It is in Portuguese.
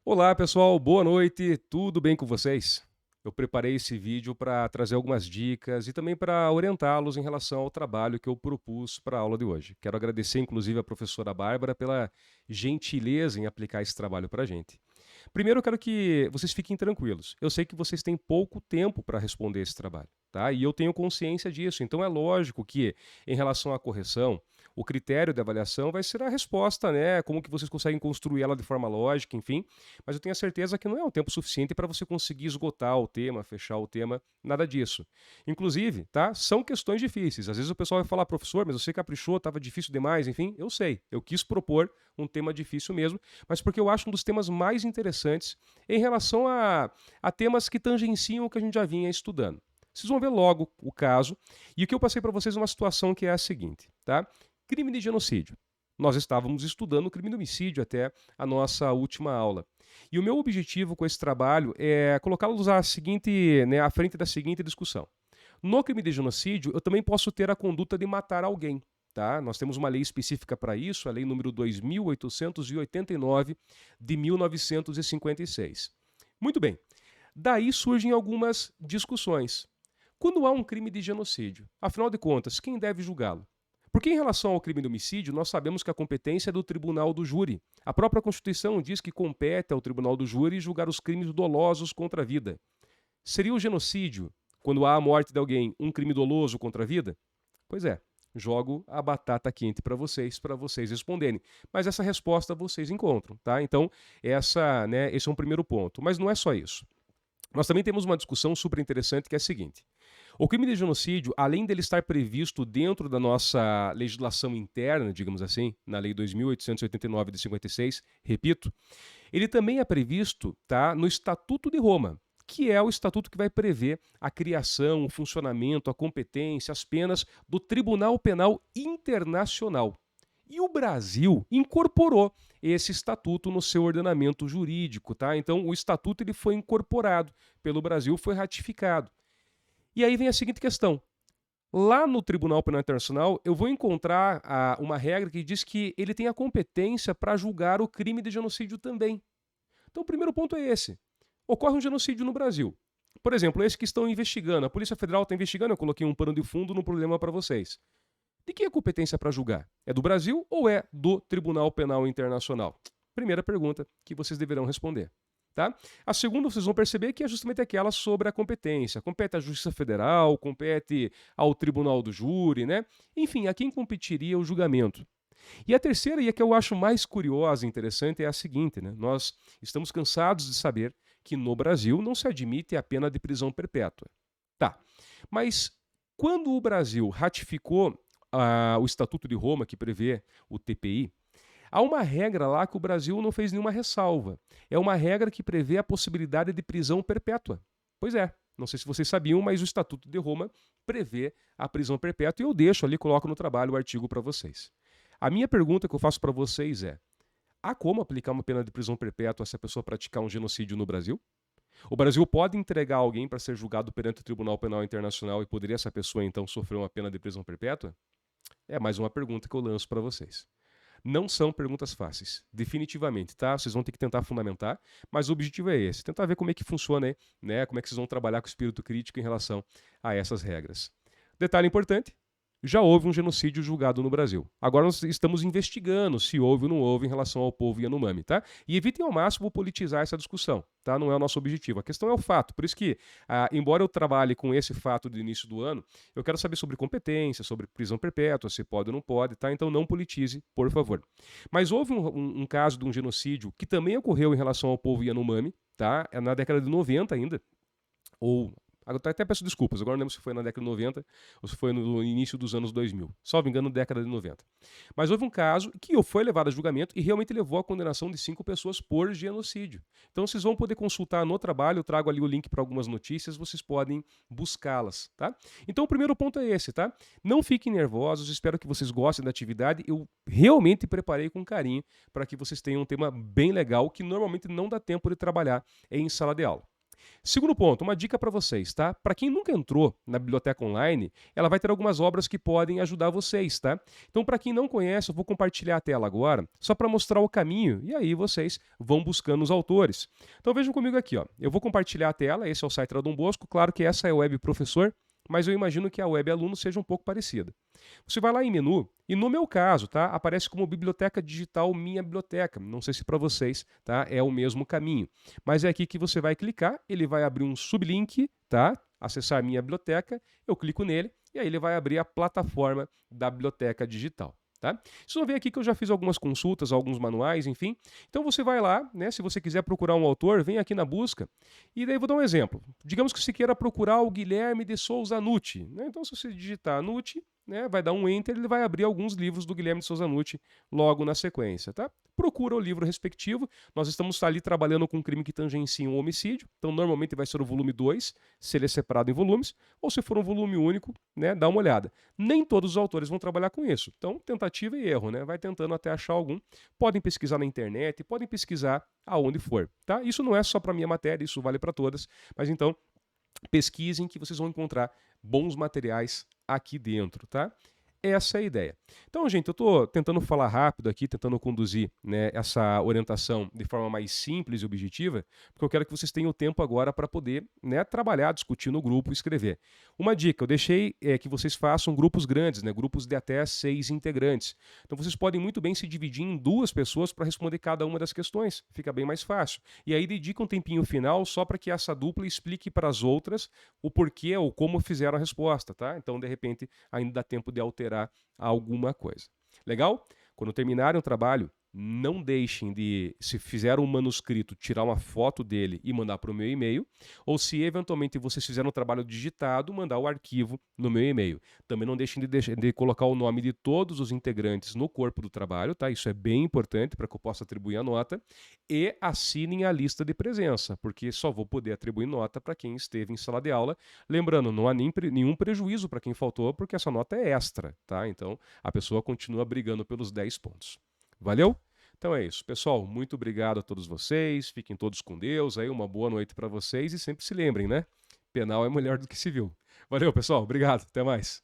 Olá pessoal, boa noite, tudo bem com vocês? Eu preparei esse vídeo para trazer algumas dicas e também para orientá-los em relação ao trabalho que eu propus para a aula de hoje. Quero agradecer inclusive a professora Bárbara pela gentileza em aplicar esse trabalho para a gente. Primeiro, eu quero que vocês fiquem tranquilos. Eu sei que vocês têm pouco tempo para responder esse trabalho, tá? E eu tenho consciência disso. Então, é lógico que, em relação à correção, o critério de avaliação vai ser a resposta, né? Como que vocês conseguem construir ela de forma lógica, enfim. Mas eu tenho a certeza que não é um tempo suficiente para você conseguir esgotar o tema, fechar o tema, nada disso. Inclusive, tá? São questões difíceis. Às vezes o pessoal vai falar, professor, mas você caprichou, estava difícil demais, enfim. Eu sei. Eu quis propor um tema difícil mesmo, mas porque eu acho um dos temas mais interessantes em relação a temas que tangenciam o que a gente já vinha estudando. Vocês vão ver logo o caso, e o que eu passei para vocês é uma situação que é a seguinte, tá? Crime de genocídio. Nós estávamos estudando o crime de homicídio até a nossa última aula. E o meu objetivo com esse trabalho é colocá-los à seguinte, né, à frente da seguinte discussão. No crime de genocídio, eu também posso ter a conduta de matar alguém. Tá? Nós temos uma lei específica para isso, a lei número 2.889 de 1956. Muito bem. Daí surgem algumas discussões. Quando há um crime de genocídio, afinal de contas, quem deve julgá-lo? Porque em relação ao crime de homicídio, nós sabemos que a competência é do tribunal do júri. A própria Constituição diz que compete ao tribunal do júri julgar os crimes dolosos contra a vida. Seria o genocídio, quando há a morte de alguém, um crime doloso contra a vida? Pois é, jogo a batata quente para vocês responderem. Mas essa resposta vocês encontram, tá? Então, esse é um primeiro ponto. Mas não é só isso. Nós também temos uma discussão super interessante que é a seguinte. O crime de genocídio, além dele estar previsto dentro da nossa legislação interna, digamos assim, na Lei 2.889 de 56, repito, ele também é previsto, tá, no Estatuto de Roma, que é o estatuto que vai prever a criação, o funcionamento, a competência, as penas do Tribunal Penal Internacional. E o Brasil incorporou esse estatuto no seu ordenamento jurídico, tá? Então o estatuto ele foi incorporado pelo Brasil, foi ratificado. E aí vem a seguinte questão: lá no Tribunal Penal Internacional, eu vou encontrar uma regra que diz que ele tem a competência para julgar o crime de genocídio também. Então, o primeiro ponto é esse. Ocorre um genocídio no Brasil. Por exemplo, esse que estão investigando, a Polícia Federal está investigando, eu coloquei um pano de fundo no problema para vocês. De quem é a competência para julgar? É do Brasil ou é do Tribunal Penal Internacional? Primeira pergunta que vocês deverão responder. Tá? A segunda, vocês vão perceber que é justamente aquela sobre a competência. Compete à Justiça Federal, compete ao Tribunal do Júri, né? Enfim, a quem competiria o julgamento. E a terceira, e a que eu acho mais curiosa e interessante, é a seguinte, né? Nós estamos cansados de saber que no Brasil não se admite a pena de prisão perpétua. Tá, mas quando o Brasil ratificou o Estatuto de Roma, que prevê o TPI, há uma regra lá que o Brasil não fez nenhuma ressalva. É uma regra que prevê a possibilidade de prisão perpétua. Pois é, não sei se vocês sabiam, mas o Estatuto de Roma prevê a prisão perpétua e eu deixo ali, coloco no trabalho o artigo para vocês. A minha pergunta que eu faço para vocês é: há como aplicar uma pena de prisão perpétua se a pessoa praticar um genocídio no Brasil? O Brasil pode entregar alguém para ser julgado perante o Tribunal Penal Internacional e poderia essa pessoa então sofrer uma pena de prisão perpétua? É mais uma pergunta que eu lanço para vocês. Não são perguntas fáceis, definitivamente, tá? Vocês vão ter que tentar fundamentar, mas o objetivo é esse, tentar ver como é que funciona, né? Como é que vocês vão trabalhar com o espírito crítico em relação a essas regras. Detalhe importante: já houve um genocídio julgado no Brasil. Agora nós estamos investigando se houve ou não houve em relação ao povo Yanomami, tá? E evitem ao máximo politizar essa discussão, tá? Não é o nosso objetivo. A questão é o fato. Por isso que, embora eu trabalhe com esse fato do início do ano, eu quero saber sobre competência, sobre prisão perpétua, se pode ou não pode, tá? Então não politize, por favor. Mas houve um caso de um genocídio que também ocorreu em relação ao povo Yanomami, tá? É na década de 90 ainda, ou até peço desculpas, agora não lembro se foi na década de 90 ou se foi no início dos anos 2000. Salvo engano, década de 90. Mas houve um caso que foi levado a julgamento e realmente levou à condenação de 5 pessoas por genocídio. Então vocês vão poder consultar no trabalho, eu trago ali o link para algumas notícias, vocês podem buscá-las, tá? Então o primeiro ponto é esse, tá? Não fiquem nervosos, espero que vocês gostem da atividade. Eu realmente preparei com carinho para que vocês tenham um tema bem legal que normalmente não dá tempo de trabalhar em sala de aula. Segundo ponto, uma dica para vocês, tá? Para quem nunca entrou na biblioteca online, ela vai ter algumas obras que podem ajudar vocês, tá? Então, para quem não conhece, eu vou compartilhar a tela agora, só para mostrar o caminho, e aí vocês vão buscando os autores. Então, vejam comigo aqui, ó. Eu vou compartilhar a tela, esse é o site da Dom Bosco, claro que essa é a Web Professor, mas eu imagino que a Web Aluno seja um pouco parecida. Você vai lá em menu, e no meu caso, tá, aparece como Biblioteca Digital Minha Biblioteca. Não sei se para vocês, tá, é o mesmo caminho. Mas é aqui que você vai clicar, ele vai abrir um sublink, tá? Acessar Minha Biblioteca, eu clico nele, e aí ele vai abrir a plataforma da Biblioteca Digital. Tá? Vocês vão ver aqui que eu já fiz algumas consultas, alguns manuais, enfim. Então você vai lá, né? Se você quiser procurar um autor, vem aqui na busca. E daí vou dar um exemplo. Digamos que você queira procurar o Guilherme de Souza Nucci, né? Então se você digitar Nucci, né, vai dar um enter, ele vai abrir alguns livros do Guilherme de Souza Nucci logo na sequência, tá? Procura o livro respectivo. Nós estamos ali trabalhando com um crime que tangencia um homicídio, então normalmente vai ser o volume 2, se ele é separado em volumes, ou se for um volume único, né, dá uma olhada. Nem todos os autores vão trabalhar com isso, então tentativa e erro, né? Vai tentando até achar algum. Podem pesquisar na internet, podem pesquisar aonde for, tá? Isso não é só para minha matéria, isso vale para todas, mas então pesquisem que vocês vão encontrar bons materiais aqui dentro, tá? Essa é a ideia. Então, gente, eu estou tentando falar rápido aqui, tentando conduzir, né, essa orientação de forma mais simples e objetiva, porque eu quero que vocês tenham tempo agora para poder, né, trabalhar, discutir no grupo, escrever. Uma dica, eu deixei que vocês façam grupos grandes, né, grupos de até 6 integrantes. Então, vocês podem muito bem se dividir em 2 pessoas para responder cada uma das questões. Fica bem mais fácil. E aí dedica um tempinho final só para que essa dupla explique para as outras o porquê ou como fizeram a resposta, tá? Então, de repente, ainda dá tempo de alterar alguma coisa. Legal? Quando terminarem o trabalho, não deixem de, se fizeram um manuscrito, tirar uma foto dele e mandar para o meu e-mail, ou se eventualmente vocês fizeram um trabalho digitado, mandar o arquivo no meu e-mail. Também não deixem de colocar o nome de todos os integrantes no corpo do trabalho, tá? Isso é bem importante para que eu possa atribuir a nota. E assinem a lista de presença, porque só vou poder atribuir nota para quem esteve em sala de aula. Lembrando, não há nenhum prejuízo para quem faltou, porque essa nota é extra, tá? Então, a pessoa continua brigando pelos 10 pontos. Valeu? Então é isso. Pessoal, muito obrigado a todos vocês. Fiquem todos com Deus. Aí uma boa noite para vocês e sempre se lembrem, né? Penal é melhor do que civil. Valeu, pessoal. Obrigado. Até mais.